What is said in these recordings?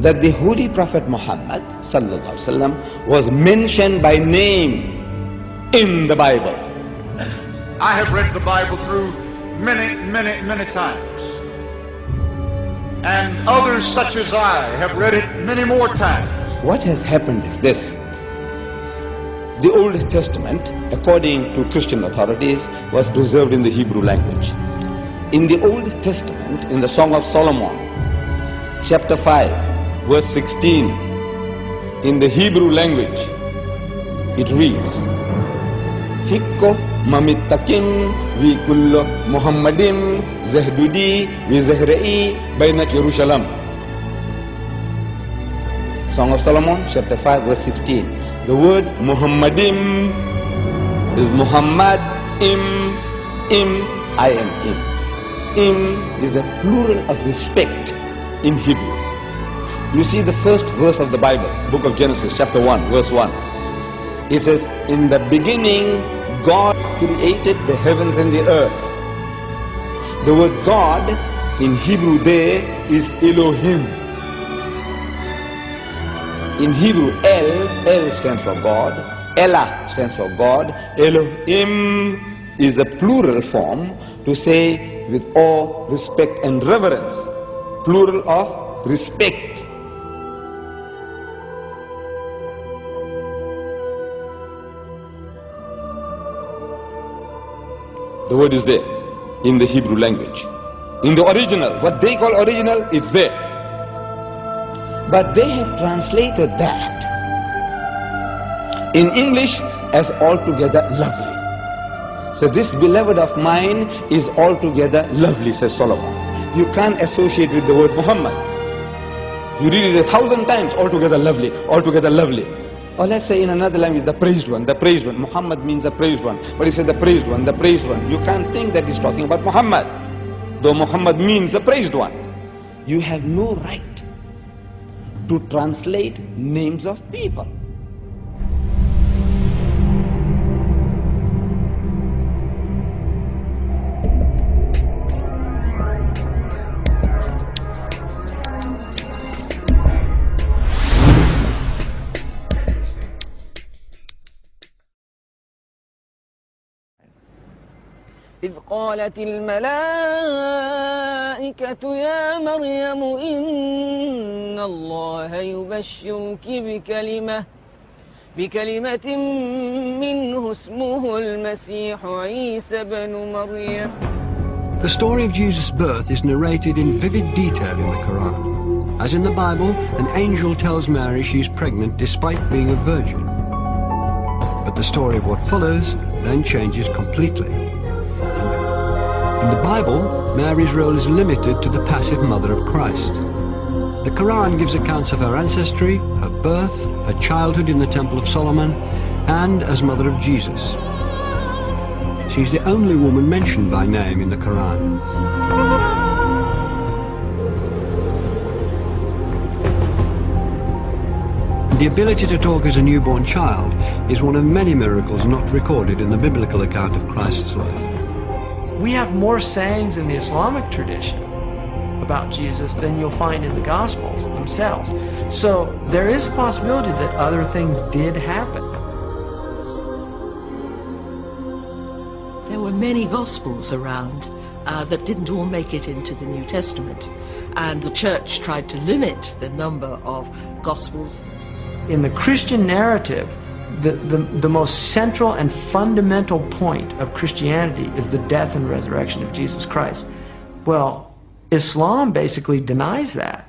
that the Holy Prophet Muhammad sallallahu alaihi wasallam was mentioned by name in the Bible. I have read the Bible through many times. And others such as I have read it many more times. What has happened is this. The Old Testament, according to Christian authorities, was preserved in the Hebrew language. In the Old Testament, in the Song of Solomon, chapter 5, verse 16, in the Hebrew language, it reads, Hikko mamittakin vi kullo Muhammadin zahdudi vi zahra'i bainat Jerusalem. Song of Solomon, chapter 5, verse 16. The word Muhammadim is Muhammad, im, I am im. Im is a plural of respect in Hebrew. You see the first verse of the Bible, book of Genesis, chapter 1, verse 1. It says, in the beginning, God created the heavens and the earth. The word God in Hebrew there is Elohim. In Hebrew, El stands for God, Elah stands for God, Elohim is a plural form to say with awe, respect and reverence. Plural of respect. The word is there in the Hebrew language. In the original, what they call original, it's there. But they have translated that in English as altogether lovely. So this beloved of mine is altogether lovely, says Solomon. You can't associate with the word Muhammad. You read it 1,000 times, altogether lovely, altogether lovely. Or let's say in another language, the praised one, the praised one. Muhammad means the praised one. But he said the praised one, the praised one. You can't think that he's talking about Muhammad, though Muhammad means the praised one. You have no right to translate names of people. إذ قالت الملائكة يا مريم إن الله يبشرك بكلمة منه اسمه المسيح عيسى بن مريم. The story of Jesus' birth is narrated in vivid detail in the Quran. As in the Bible, an angel tells Mary she is pregnant despite being a virgin. But the story of what follows then changes completely. In the Bible, Mary's role is limited to the passive mother of Christ. The Quran gives accounts of her ancestry, her birth, her childhood in the Temple of Solomon, and as mother of Jesus. She's the only woman mentioned by name in the Quran. The ability to talk as a newborn child is one of many miracles not recorded in the biblical account of Christ's life. We have more sayings in the Islamic tradition about Jesus than you'll find in the Gospels themselves. So there is a possibility that other things did happen. There were many Gospels around that didn't all make it into the New Testament. And the Church tried to limit the number of Gospels. In the Christian narrative, the most central and fundamental point of Christianity is the death and resurrection of Jesus Christ. Well, Islam basically denies that.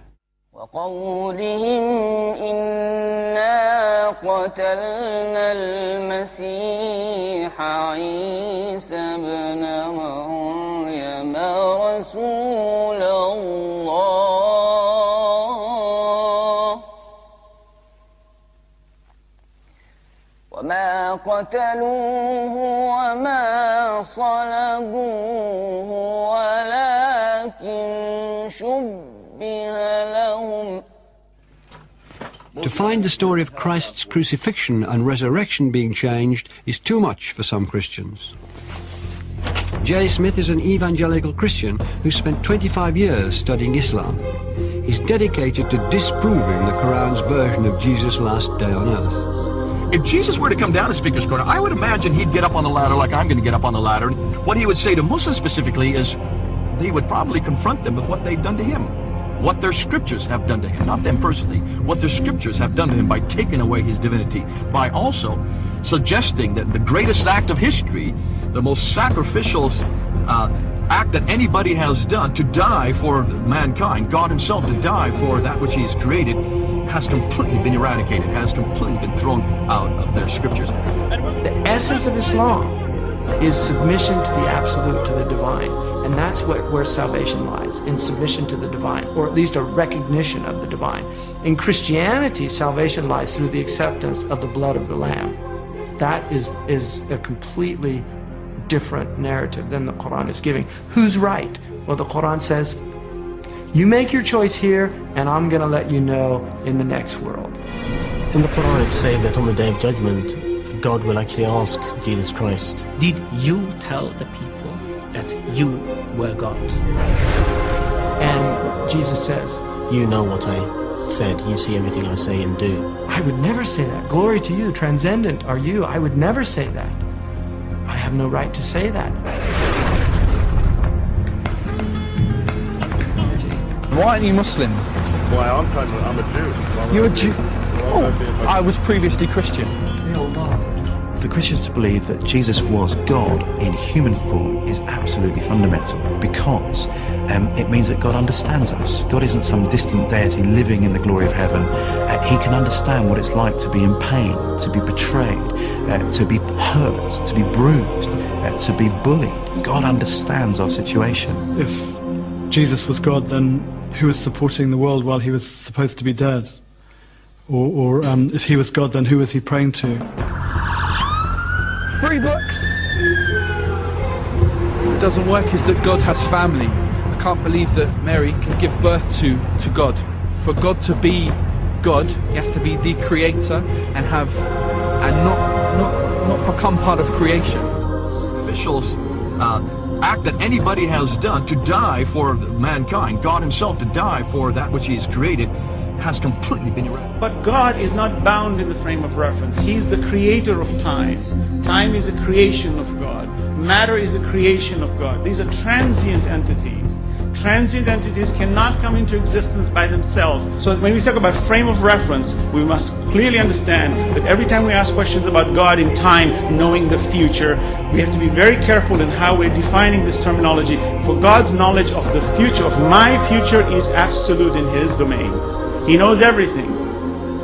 وقولهم إنا قتلنا المسيح عيسى بن مريم رسول الله وما قتلوه وما صلبوه ولكن شبه لهم. To find the story of Christ's crucifixion and resurrection being changed is too much for some Christians. J. Smith is an evangelical Christian who spent 25 years studying Islam. is dedicated to disproving the Quran's version of Jesus' last day on earth. If Jesus were to come down to Speaker's Corner, I would imagine he'd get up on the ladder like I'm going to get up on the ladder. And what he would say to Muslims specifically is, he would probably confront them with what they've done to him. What their scriptures have done to him, not them personally, what their scriptures have done to him by taking away his divinity, by also suggesting that the greatest act of history, the most sacrificial act that anybody has done, to die for mankind, God himself to die for that which he has created, has completely been eradicated, has completely been thrown out of their scriptures. The essence of Islam is submission to the absolute, to the divine. And that's where salvation lies, in submission to the divine, or at least a recognition of the divine. In Christianity, salvation lies through the acceptance of the blood of the Lamb. That is a completely different narrative than the Quran is giving. Who's right? Well, the Quran says, you make your choice here, and I'm going to let you know in the next world. In the Quran it says that on the Day of Judgment, God will actually ask Jesus Christ, did you tell the people that you were God? And Jesus says, you know what I said, you see everything I say and do. I would never say that. Glory to you, transcendent are you. I would never say that. I have no right to say that. Why aren't you Muslim? Why aren't I? I'm a Jew. You're a Jew? Oh, I was previously Christian. For Christians to believe that Jesus was God in human form is absolutely fundamental, because it means that God understands us. God isn't some distant deity living in the glory of heaven. He can understand what it's like to be in pain, to be betrayed, to be hurt, to be bruised, to be bullied. God understands our situation. If Jesus was God, then who was supporting the world while he was supposed to be dead? Or if he was God, then who was he praying to? 3 books. What doesn't work is that God has family. I can't believe that Mary can give birth to God. For God to be God, he has to be the creator and not become part of creation. Officials act that anybody has done to die for mankind, God himself to die for that which he has created, has completely been eradicated. But God is not bound in the frame of reference. He's the creator of time. Time is a creation of God. Matter is a creation of God. These are transient entities. Transient entities cannot come into existence by themselves. So when we talk about frame of reference, we must clearly understand that every time we ask questions about God in time, knowing the future, we have to be very careful in how we're defining this terminology. For God's knowledge of the future, of my future, is absolute in his domain. He knows everything,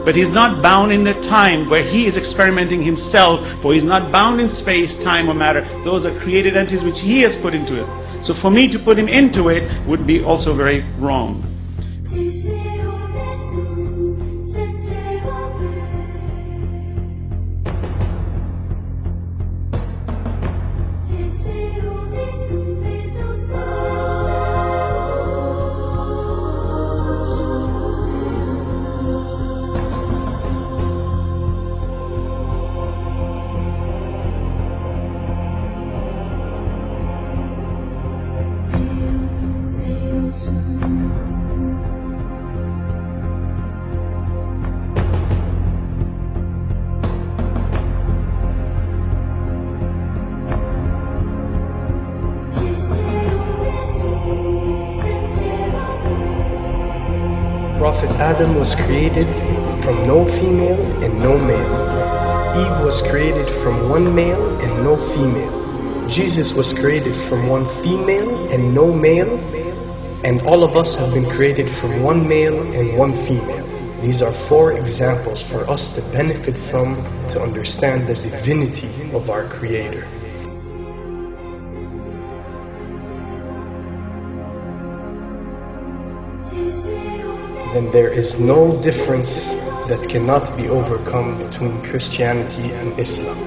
but he's not bound in the time where he is experimenting himself, for he's not bound in space, time, or matter. Those are created entities which he has put into it. So for me to put him into it would be also very wrong. Prophet Adam was created from no female and no male. Eve was created from one male and no female. Jesus was created from one female and no male. And all of us have been created from one male and one female. These are 4 examples for us to benefit from, to understand the divinity of our Creator. Then there is no difference that cannot be overcome between Christianity and Islam.